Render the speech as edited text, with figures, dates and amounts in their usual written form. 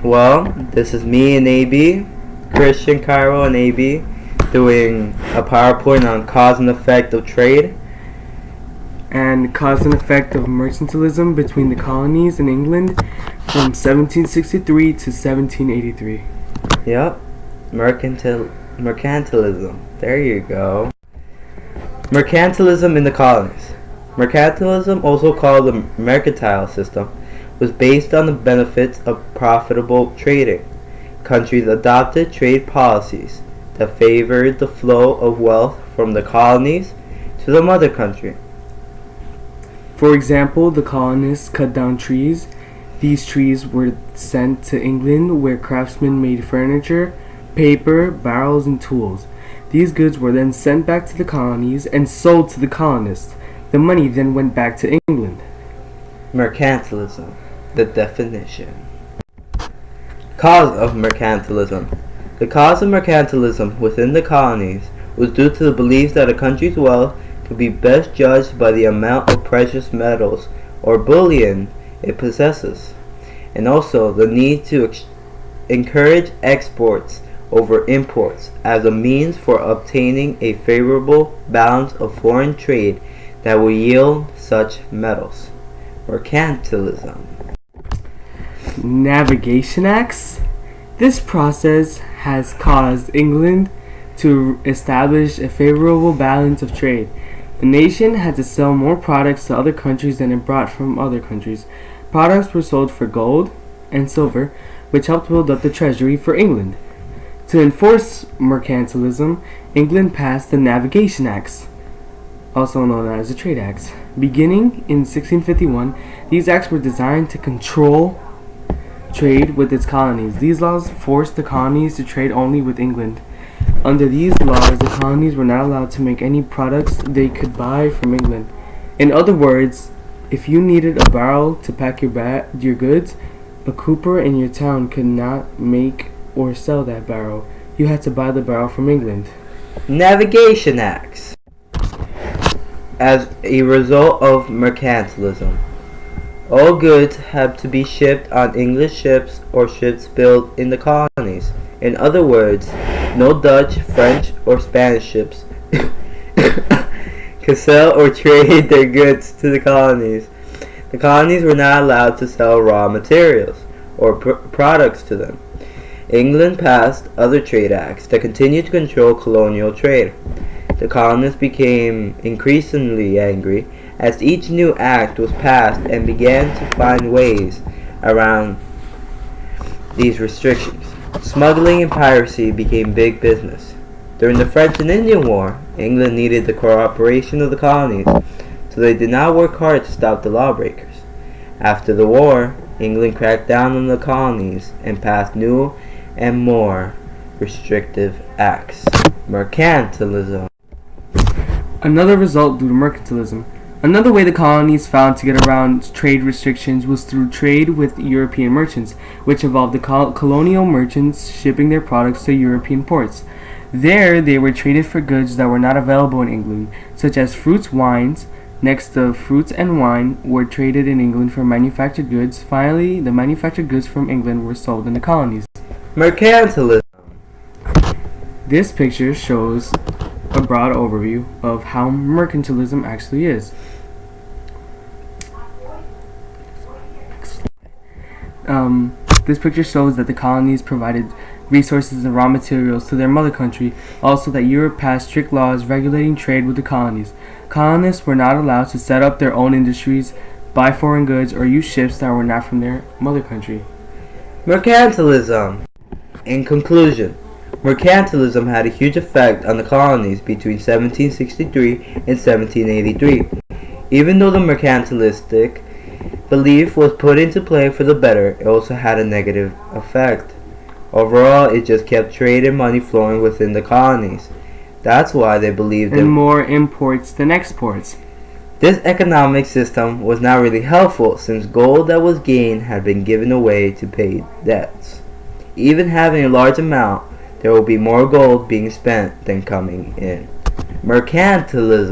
Well, this is me and AB, Christian, Cairo, and AB, doing a PowerPoint on cause and effect of trade. And cause and effect of mercantilism between the colonies in England from 1763 to 1783. Yep, mercantilism. There you go. Mercantilism in the colonies. Mercantilism, also called the mercantile system, was based on the benefits of profitable trading. Countries adopted trade policies that favored the flow of wealth from the colonies to the mother country. For example, the colonists cut down trees. These trees were sent to England, where craftsmen made furniture, paper, barrels, and tools. These goods were then sent back to the colonies and sold to the colonists. The money then went back to England. Mercantilism. The definition. Cause of mercantilism. The cause of mercantilism within the colonies was due to the belief that a country's wealth could be best judged by the amount of precious metals or bullion it possesses, and also the need to encourage exports over imports as a means for obtaining a favorable balance of foreign trade that will yield such metals. Mercantilism. Navigation Acts. This process has caused England to establish a favorable balance of trade. The nation had to sell more products to other countries than it brought from other countries. Products were sold for gold and silver, which helped build up the treasury for England. To enforce mercantilism, England passed the Navigation Acts, also known as the Trade Acts. Beginning in 1651, these acts were designed to control trade with its colonies. These laws forced the colonies to trade only with England. Under these laws, the colonies were not allowed to make any products they could buy from England. In other words, if you needed a barrel to pack your goods, a cooper in your town could not make or sell that barrel. You had to buy the barrel from England. Navigation Acts. As a result of mercantilism, all goods had to be shipped on English ships or ships built in the colonies. In other words, no Dutch, French, or Spanish ships could sell or trade their goods to the colonies. The colonies were not allowed to sell raw materials or products to them. England passed other trade acts that continued to control colonial trade. The colonists became increasingly angry as each new act was passed and began to find ways around these restrictions. Smuggling and piracy became big business. During the French and Indian War, England needed the cooperation of the colonies, so they did not work hard to stop the lawbreakers. After the war, England cracked down on the colonies and passed new and more restrictive acts. Mercantilism. Another result due to mercantilism. Another way the colonies found to get around trade restrictions was through trade with European merchants, which involved the colonial merchants shipping their products to European ports. There, they were traded for goods that were not available in England, such as fruits, wines. Next, the fruits and wine were traded in England for manufactured goods. Finally, the manufactured goods from England were sold in the colonies. Mercantilism. This picture shows a broad overview of how mercantilism actually is. This picture shows that the colonies provided resources and raw materials to their mother country, also that Europe passed strict laws regulating trade with the colonies. Colonists were not allowed to set up their own industries, buy foreign goods, or use ships that were not from their mother country. Mercantilism. In conclusion, mercantilism had a huge effect on the colonies between 1763 and 1783. Even though the mercantilistic belief was put into play for the better, it also had a negative effect. Overall, it just kept trade and money flowing within the colonies. That's why they believed in more imports than exports. This economic system was not really helpful since gold that was gained had been given away to pay debts. Even having a large amount, there will be more gold being spent than coming in. Mercantilism.